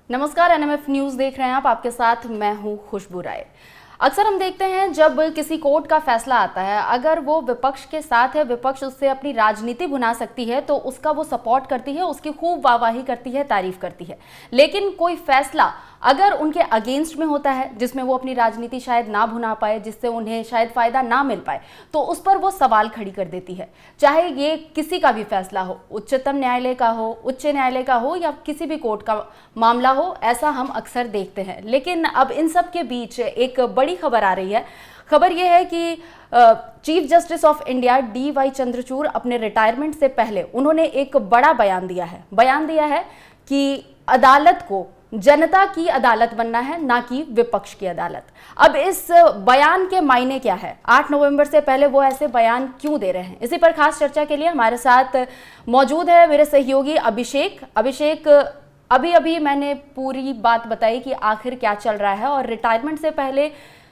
नमस्कार, NMF news देख रहे हैं आप। आपके साथ मैं हूं खुशबू राय। अक्सर हम देखते हैं जब किसी कोर्ट का फैसला आता है, अगर वो विपक्ष के साथ है, विपक्ष उससे अपनी राजनीति बुना सकती है तो उसका वो सपोर्ट करती है, उसकी खूब वाहवाही करती है, तारीफ करती है। लेकिन कोई फैसला अगर उनके अगेंस्ट में होता है, जिसमें वो अपनी राजनीति शायद ना भुना पाए, जिससे उन्हें शायद फायदा ना मिल पाए, तो उस पर वो सवाल खड़ी कर देती है। चाहे ये किसी का भी फैसला हो, उच्चतम न्यायालय का हो, उच्च न्यायालय का हो, या किसी भी कोर्ट का मामला हो, ऐसा हम अक्सर देखते हैं। लेकिन अब इन सब के बीच एक बड़ी खबर आ रही है। खबर यह है कि chief justice of India DY Chandrachud अपने रिटायरमेंट से पहले उन्होंने एक बड़ा बयान दिया है कि अदालत को जनता की अदालत बनना है, ना कि विपक्ष की अदालत। अब इस बयान के मायने क्या है? 8 नवंबर से पहले वो ऐसे बयान क्यों दे रहे हैं? इसी पर खास चर्चा के लिए हमारे साथ मौजूद है मेरे सहयोगी अभिषेक। अभी मैंने पूरी बात बताई कि आखिर क्या चल रहा है, और रिटायरमेंट से पहले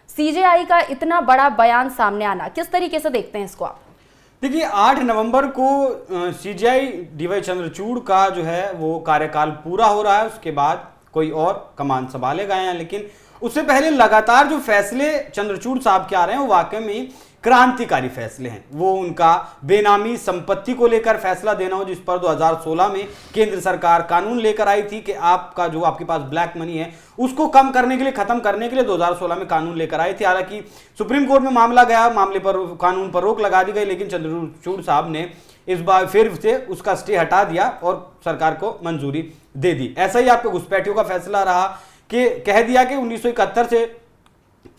CJI का इतना बड़ा बयान सामने आना, किस तरीके से देखते हैं इसको आप? देखिए, 8 नवंबर को CJI DY चंद्रचूड़ का जो है वो कार्यकाल पूरा हो रहा है। उसके बाद कोई और कमान संभाले गए हैं, लेकिन उससे पहले लगातार जो फैसले चंद्रचूड़ साहब के आ रहे हैं वो वाकई में क्रांतिकारी फैसले हैं। वो उनका बेनामी संपत्ति को लेकर फैसला देना हो, जिस पर 2016 में केंद्र सरकार कानून लेकर आई थी कि आपका जो आपके पास ब्लैक मनी है उसको कम करने के लिए, खत्म करने के लिए 2016 में कानून लेकर आई थी। हालांकि सुप्रीम कोर्ट में मामला गया, मामले पर कानून पर रोक लगा दी गई, लेकिन चंद्रचूड़ साहब ने इस बार फिर से उसका स्टे हटा दिया और सरकार को मंजूरी दे दी। ऐसा ही आपको घुसपैठियों का फैसला रहा कि कह दिया कि 1971 से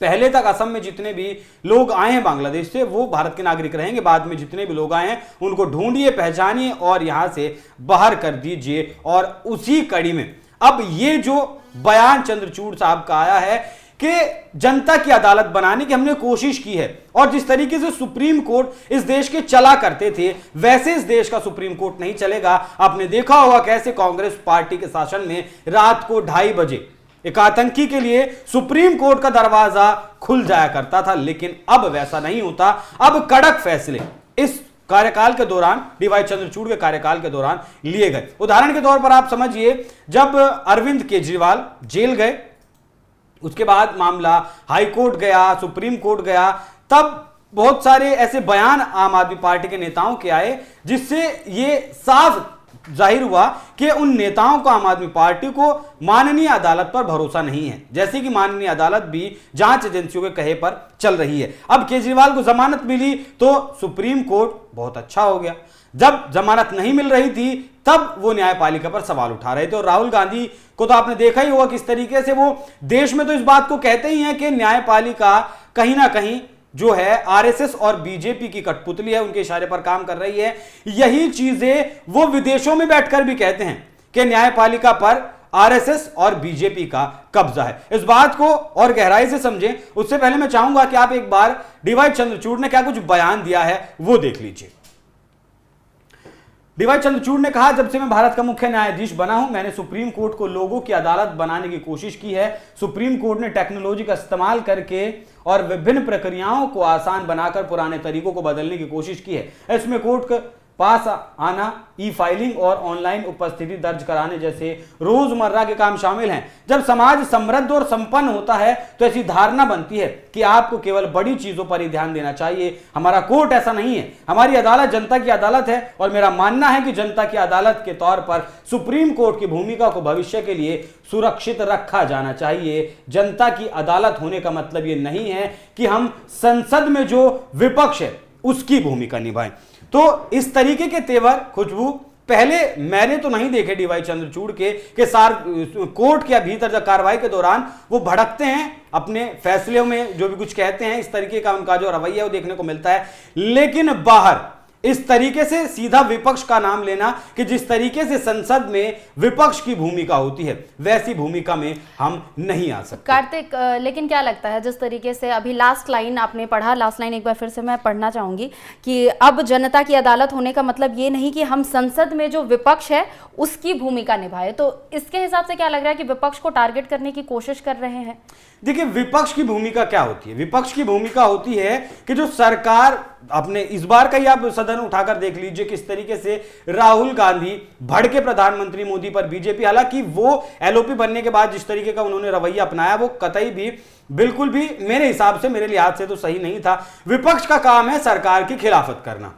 पहले तक असम में जितने भी लोग आए हैं बांग्लादेश से, वो भारत के नागरिक रहेंगे। बाद में जितने भी लोग आए हैं उनको ढूंढिए, पहचानिए और यहां से बाहर कर दीजिए। और उसी कड़ी में अब ये जो बयान चंद्रचूड़ साहब का आया है कि जनता की अदालत बनाने की हमने कोशिश की है, और जिस तरीके से सुप्रीम कोर्ट इस देश के चला करते थे वैसे इस देश का सुप्रीम कोर्ट नहीं चलेगा। आपने देखा होगा कैसे कांग्रेस पार्टी के शासन में रात को 2:30 बजे एक आतंकी के लिए सुप्रीम कोर्ट का दरवाजा खुल जाया करता था, लेकिन अब वैसा नहीं होता। अब कड़क फैसले इस कार्यकाल के दौरान, DY चंद्रचूड़ के कार्यकाल के दौरान लिए गए। उदाहरण के तौर पर आप समझिए, जब अरविंद केजरीवाल जेल गए, उसके बाद मामला हाई कोर्ट गया, सुप्रीम कोर्ट गया, तब बहुत सारे ऐसे बयान आम आदमी पार्टी के नेताओं के आए जिससे ये साफ जाहिर हुआ कि उन नेताओं को, आम आदमी पार्टी को माननीय अदालत पर भरोसा नहीं है। जैसे कि माननीय अदालत भी जांच एजेंसियों के कहे पर चल रही है। अब केजरीवाल को जमानत मिली तो सुप्रीम कोर्ट बहुत अच्छा हो गया। जब जमानत नहीं मिल रही थी तब वो न्यायपालिका पर सवाल उठा रहे थे। और राहुल गांधी को तो आपने देखा ही होगा किस तरीके से वो देश में तो इस बात को कहते ही हैं कि न्यायपालिका कहीं ना कहीं जो है RSS और BJP की कठपुतली है, उनके इशारे पर काम कर रही है। यही चीजें वो विदेशों में बैठकर भी कहते हैं कि न्यायपालिका पर RSS और BJP का कब्जा है। इस बात को और गहराई से समझें, उससे पहले मैं चाहूंगा कि आप एक बार DY चंद्रचूड़ ने क्या कुछ बयान दिया है वो देख लीजिए। DY चंद्रचूड़ ने कहा, जब से मैं भारत का मुख्य न्यायाधीश बना हूं, मैंने सुप्रीम कोर्ट को लोगों की अदालत बनाने की कोशिश की है। सुप्रीम कोर्ट ने टेक्नोलॉजी का इस्तेमाल करके और विभिन्न प्रक्रियाओं को आसान बनाकर पुराने तरीकों को बदलने की कोशिश की है। इसमें कोर्ट के पास आना, ई-फाइलिंग और ऑनलाइन उपस्थिति दर्ज कराने जैसे रोजमर्रा के काम शामिल हैं। जब समाज समृद्ध और संपन्न होता है तो ऐसी धारणा बनती है कि आपको केवल बड़ी चीजों पर ही ध्यान देना चाहिए। हमारा कोर्ट ऐसा नहीं है, हमारी अदालत जनता की अदालत है, और मेरा मानना है कि जनता की अदालत के तौर पर सुप्रीम कोर्ट की भूमिका को भविष्य के लिए सुरक्षित रखा जाना चाहिए। जनता की अदालत होने का मतलब यह नहीं है कि हम संसद में जो विपक्ष है उसकी भूमिका निभाएं। तो इस तरीके के तेवर खुशबू पहले मैंने तो नहीं देखे DY चंद्रचूड़ के सार कोर्ट के भीतर जब कार्रवाई के दौरान वो भड़कते हैं, अपने फैसलों में जो भी कुछ कहते हैं, इस तरीके का उनका जो रवैया वो देखने को मिलता है। लेकिन बाहर इस तरीके से सीधा विपक्ष का नाम लेना कि जिस तरीके से संसद में विपक्ष की भूमिका होती है वैसी भूमिका में हम नहीं आ सकते। कार्तिक, लेकिन क्या लगता है, जिस तरीके से अभी लास्ट लाइन आपने पढ़ा, लास्ट लाइन एक बार फिर से मैं पढ़ना चाहूंगी कि अब जनता की अदालत होने का मतलब ये नहीं कि हम संसद में जो विपक्ष है उसकी भूमिका निभाए, तो इसके हिसाब से क्या लग रहा है कि विपक्ष को टारगेट करने की कोशिश कर रहे हैं? देखिए, विपक्ष की भूमिका क्या होती है? विपक्ष की भूमिका होती है कि जो सरकार अपने इस बार का ही आप सदन उठाकर देख लीजिए किस तरीके से राहुल गांधी भड़के प्रधानमंत्री मोदी पर बीजेपी, हालांकि वो एलओपी बनने के बाद जिस तरीके का उन्होंने रवैया अपनाया वो कतई भी बिल्कुल भी मेरे हिसाब से, मेरे लिहाज से तो सही नहीं था। विपक्ष का काम है सरकार की खिलाफत करना,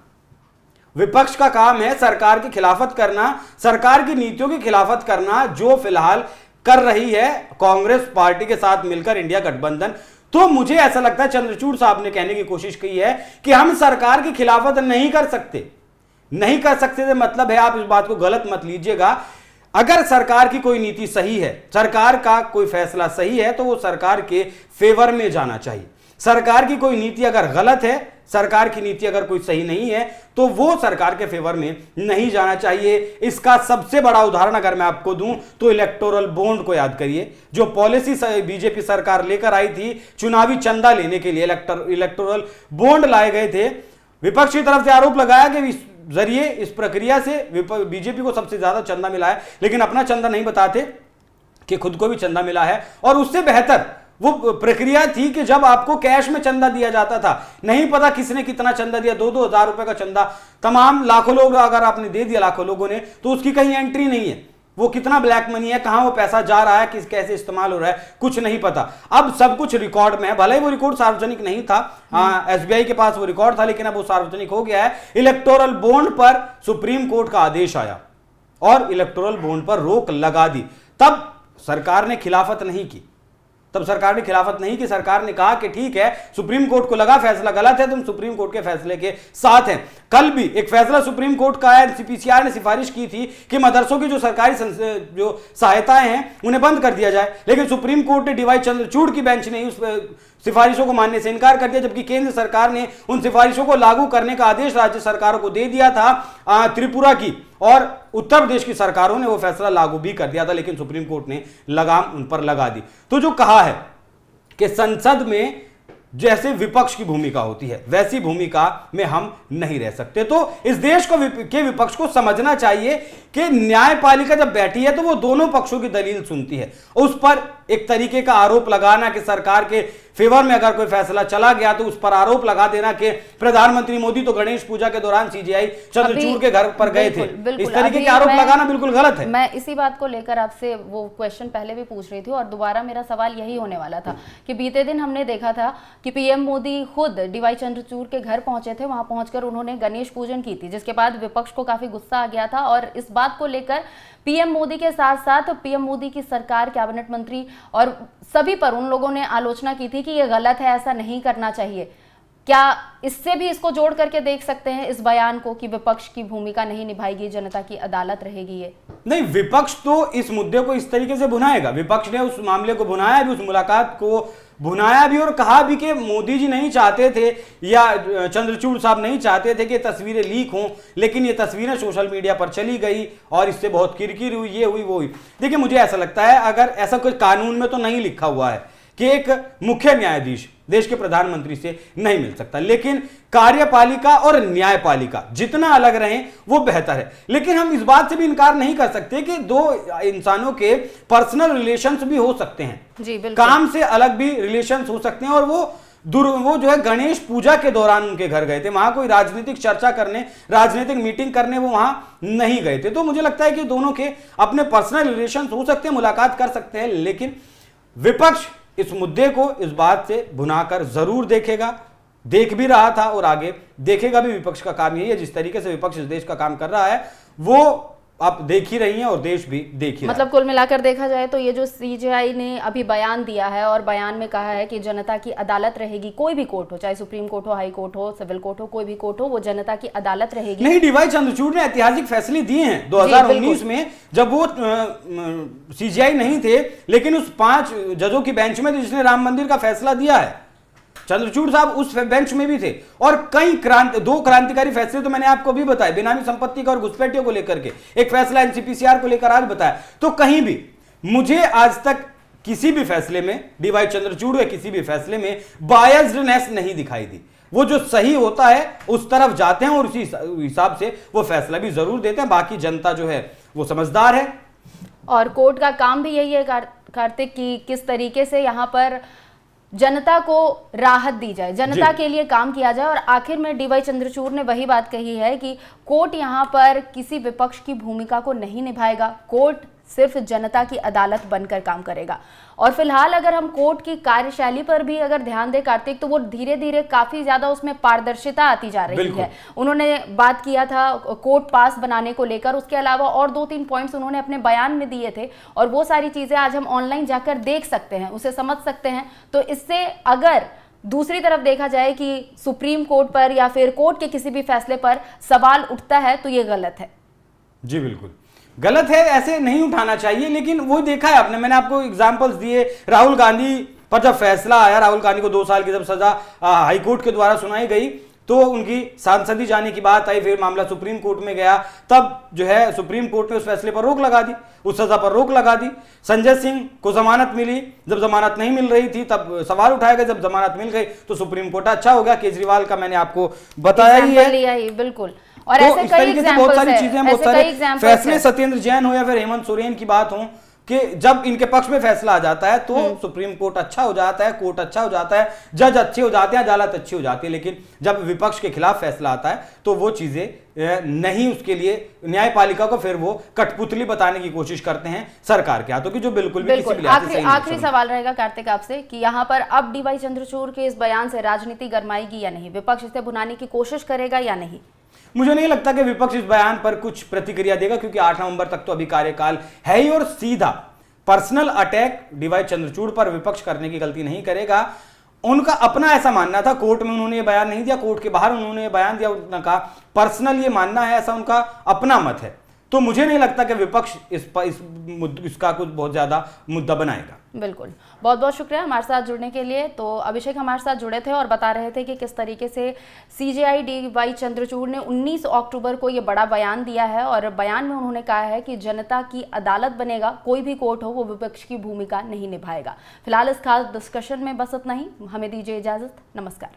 विपक्ष का काम है सरकार की खिलाफत करना, सरकार की नीतियों की खिलाफत करना, जो फिलहाल कर रही है कांग्रेस पार्टी के साथ मिलकर इंडिया गठबंधन। तो मुझे ऐसा लगता है चंद्रचूड़ साहब ने कहने की कोशिश की है कि हम सरकार की खिलाफत नहीं कर सकते, नहीं कर सकते से मतलब है, आप इस बात को गलत मत लीजिएगा, अगर सरकार की कोई नीति सही है, सरकार का कोई फैसला सही है तो वो सरकार के फेवर में जाना चाहिए। सरकार की कोई नीति अगर गलत है, सरकार की नीति अगर कोई सही नहीं है तो वो सरकार के फेवर में नहीं जाना चाहिए। इसका सबसे बड़ा उदाहरण अगर मैं आपको दूं तो इलेक्टोरल बॉन्ड को याद करिए, जो पॉलिसी बीजेपी सरकार लेकर आई थी चुनावी चंदा लेने के लिए, इलेक्टोरल बॉन्ड लाए गए थे। विपक्ष की तरफ से आरोप लगाया कि इस जरिए, इस प्रक्रिया से बीजेपी को सबसे ज्यादा चंदा मिला है, लेकिन अपना चंदा नहीं बताते कि खुद को भी चंदा मिला है। और उससे बेहतर वो प्रक्रिया थी कि जब आपको कैश में चंदा दिया जाता था, नहीं पता किसने कितना चंदा दिया, 2-2 हज़ार रुपए का चंदा तमाम लाखों लोग अगर आपने दे दिया, लाखों लोगों ने, तो उसकी कहीं एंट्री नहीं है, वो कितना ब्लैक मनी है, कहां वो पैसा जा रहा है, किस कैसे इस्तेमाल हो रहा है, कुछ नहीं पता। अब सब कुछ रिकॉर्ड में है, भले ही वो रिकॉर्ड सार्वजनिक नहीं था, एसबीआई के पास वो रिकॉर्ड था, लेकिन अब वो सार्वजनिक हो गया है। इलेक्टोरल बॉन्ड पर सुप्रीम कोर्ट का आदेश आया और इलेक्टोरल बॉन्ड पर रोक लगा दी। तब सरकार ने खिलाफत नहीं की, तब सरकार ने खिलाफत नहीं की, सरकार ने कहा कि ठीक है, सुप्रीम कोर्ट को लगा फैसला गलत है, तुम सुप्रीम कोर्ट के फैसले के साथ हैं। कल भी एक फैसला सुप्रीम कोर्ट का है, सीपीसीआर ने सिफारिश की थी कि मदरसों की जो सरकारी जो सहायताएं हैं उन्हें बंद कर दिया जाए, लेकिन सुप्रीम कोर्ट ने डीवाई चंद्रचूड़ की बेंच ने उस सिफारिशों को मानने से इनकार कर दिया, जबकि केंद्र सरकार ने उन सिफारिशों को लागू करने का आदेश राज्य सरकारों को दे दिया था। त्रिपुरा की और उत्तर प्रदेश की सरकारों ने वो फैसला लागू भी कर दिया था, लेकिन सुप्रीम कोर्ट ने लगाम उन पर लगा दी। तो जो कहा है कि संसद में जैसे विपक्ष की भूमिका होती है वैसी भूमिका में हम नहीं रह सकते। तो इस देश को के विपक्ष को समझना चाहिए कि न्यायपालिका जब बैठी है तो वो दोनों पक्षों की दलील सुनती है। उस पर एक तरीके का आरोप लगाना कि सरकार के फेवर में अगर कोई फैसला चला गया तो उस पर आरोप लगा देना कि प्रधानमंत्री मोदी तो गणेश पूजा के दौरान सीजीआई चंद्रचूड़ के घर पर गए थे, इस तरीके के आरोप लगाना बिल्कुल गलत है। मैं इसी बात को लेकर आपसे वो क्वेश्चन पहले भी पूछ रही थी और दोबारा मेरा सवाल यही होने वाला था कि बीते दिन हमने देखा था कि पीएम मोदी खुद डीवाई चंद्रचूड़ के घर पहुंचे थे, वहां पहुंचकर उन्होंने गणेश पूजन की थी, जिसके बाद विपक्ष को काफी गुस्सा आ गया था और इस बात को लेकर पीएम मोदी के साथ साथ पीएम मोदी की सरकार, कैबिनेट मंत्री और सभी पर उन लोगों ने आलोचना की थी कि यह गलत है, ऐसा नहीं करना चाहिए। क्या इससे भी इसको जोड़ करके देख सकते हैं इस बयान को कि विपक्ष की भूमिका नहीं निभाएगी, जनता की अदालत रहेगी? ये नहीं, विपक्ष तो इस मुद्दे को इस तरीके से भुनाएगा, विपक्ष ने उस मामले को भुनाया भी, उस मुलाकात को भुनाया भी और कहा भी कि मोदी जी नहीं चाहते थे या चंद्रचूड़ साहब नहीं चाहते थे कि तस्वीरें लीक हों, लेकिन ये तस्वीरें सोशल मीडिया पर चली गई और इससे बहुत किरकिर हुई, ये हुई वो हुई। देखिए, मुझे ऐसा लगता है अगर ऐसा कोई कानून में तो नहीं लिखा हुआ है कि एक मुख्य न्यायाधीश देश के प्रधानमंत्री से नहीं मिल सकता, लेकिन कार्यपालिका और न्यायपालिका जितना अलग रहें वो बेहतर है। लेकिन हम इस बात से भी इनकार नहीं कर सकते कि दो इंसानों के पर्सनल रिलेशंस भी हो सकते हैं, जी बिल्कुल, काम से अलग भी रिलेशंस हो सकते हैं। और वो जो है गणेश पूजा के दौरान उनके घर गए थे, वहां कोई राजनीतिक चर्चा करने, राजनीतिक मीटिंग करने वो वहां नहीं गए थे। तो मुझे लगता है कि दोनों के अपने पर्सनल रिलेशंस हो सकते हैं, मुलाकात कर सकते हैं, लेकिन विपक्ष इस मुद्दे को इस बात से भुनाकर जरूर देखेगा, देख भी रहा था और आगे देखेगा भी। विपक्ष का काम यही है, जिस तरीके से विपक्ष इस देश का काम कर रहा है वो आप देख ही रही हैं और देश भी देख ही रहा है। मतलब कुल मिलाकर देखा जाए तो ये जो सीजेआई ने अभी बयान दिया है और बयान में कहा है कि जनता की अदालत रहेगी, कोई भी कोर्ट हो, चाहे सुप्रीम कोर्ट हो, हाई कोर्ट हो, सिविल कोर्ट हो, कोई भी कोर्ट हो, वो जनता की अदालत रहेगी। नहीं, डीवाई चंद्रचूड़ ने ऐतिहासिक फैसले दिए हैं 2019 में, जब वो सीजीआई नहीं थे, लेकिन उस 5 जजों की बेंच में थे जिसने राम मंदिर का फैसला दिया है। चंद्रचूड़ साहब उस बेंच में भी थे और कई दो क्रांतिकारी फैसले तो मैंने आपको भी बताया, बेनामी संपत्ति का और घुसपैठियों को लेकर के एक फैसला एनसीपीसीआर को लेकर आज बताया। तो कहीं भी मुझे आज तक किसी भी फैसले में, डीवाई चंद्रचूड़ के किसी भी फैसले में बायस्डनेस नहीं दिखाई दी। वो जो सही होता है उस तरफ जाते हैं और उसी हिसाब से वो फैसला भी जरूर देते हैं। बाकी जनता जो है वो समझदार है और कोर्ट का काम भी यही है कार्तिक, कि किस तरीके से यहाँ पर जनता को राहत दी जाए, जनता के लिए काम किया जाए। और आखिर में डीवाई चंद्रचूड़ ने वही बात कही है कि कोर्ट यहां पर किसी विपक्ष की भूमिका को नहीं निभाएगा, कोर्ट सिर्फ जनता की अदालत बनकर काम करेगा। और फिलहाल अगर हम कोर्ट की कार्यशैली पर भी अगर ध्यान दें कार्तिक, तो वो धीरे धीरे काफी ज्यादा उसमें पारदर्शिता आती जा रही है। उन्होंने बात किया था कोर्ट पास बनाने को लेकर, उसके अलावा और 2-3 पॉइंट्स उन्होंने अपने बयान में दिए थे और वो सारी चीजें आज हम ऑनलाइन जाकर देख सकते हैं, उसे समझ सकते हैं। तो इससे अगर दूसरी तरफ देखा जाए कि सुप्रीम कोर्ट पर या फिर कोर्ट के किसी भी फैसले पर सवाल उठता है तो ये गलत है। जी बिल्कुल गलत है, ऐसे नहीं उठाना चाहिए। लेकिन वो देखा है आपने, मैंने आपको एग्जांपल्स दिए। राहुल गांधी पर जब फैसला आया, राहुल गांधी को 2 साल की जब सजा हाईकोर्ट के द्वारा सुनाई गई, तो उनकी सांसदी जाने की बात आई, फिर मामला सुप्रीम कोर्ट में गया, तब जो है सुप्रीम कोर्ट ने उस फैसले पर रोक लगा दी, उस सजा पर रोक लगा दी। संजय सिंह को जमानत मिली, जब जमानत नहीं मिल रही थी तब सवाल उठाया गया, जब जमानत मिल गई तो सुप्रीम कोर्ट अच्छा हो गया। केजरीवाल का मैंने आपको बताया ही है, बिल्कुल। और तो ऐसे इस कई तरीके से बहुत सारी चीजें, बहुत सारे फैसले, सत्येंद्र जैन हो या फिर हेमंत सोरेन की बात हो, कि जब इनके पक्ष में फैसला आ जाता है तो सुप्रीम कोर्ट अच्छा हो जाता है, कोर्ट अच्छा हो जाता है, जज अच्छे हो जाते हैं, अदालत अच्छी हो जाती है। लेकिन जब विपक्ष के खिलाफ फैसला आता है तो वो चीजें नहीं, उसके लिए न्यायपालिका को फिर वो कठपुतली बताने की कोशिश करते हैं सरकार के हाथों की, जो बिल्कुल भी किसी भी लिहाज से सही नहीं। आखिरी सवाल रहेगा कार्तिक आपसे कि यहाँ पर अब डीवाई चंद्रचूड़ के इस बयान से राजनीति गरमाएगी या नहीं, विपक्ष इसे भुनाने की कोशिश करेगा या नहीं? मुझे नहीं लगता कि विपक्ष इस बयान पर कुछ प्रतिक्रिया देगा, क्योंकि 8 नवंबर तक तो अभी कार्यकाल है ही, और सीधा पर्सनल अटैक डीवाई चंद्रचूड़ पर विपक्ष करने की गलती नहीं करेगा। उनका अपना ऐसा मानना था, कोर्ट में उन्होंने ये बयान नहीं दिया, कोर्ट के बाहर उन्होंने ये बयान दिया, उन्होंने कहा पर्सनल ये मानना है, ऐसा उनका अपना मत है। तो मुझे नहीं लगता कि विपक्ष इसका कुछ बहुत ज्यादा मुद्दा बनाएगा। बिल्कुल, बहुत बहुत शुक्रिया हमारे साथ जुड़ने के लिए। तो अभिषेक हमारे साथ जुड़े थे और बता रहे थे कि किस तरीके से सीजेआई डीवाई चंद्रचूड़ ने 19 अक्टूबर को ये बड़ा बयान दिया है और बयान में उन्होंने कहा है कि जनता की अदालत बनेगा, कोई भी कोर्ट हो वो विपक्ष की भूमिका नहीं निभाएगा। फिलहाल इस खास डिस्कशन में बस इतना ही, हमें दीजिए इजाजत, नमस्कार।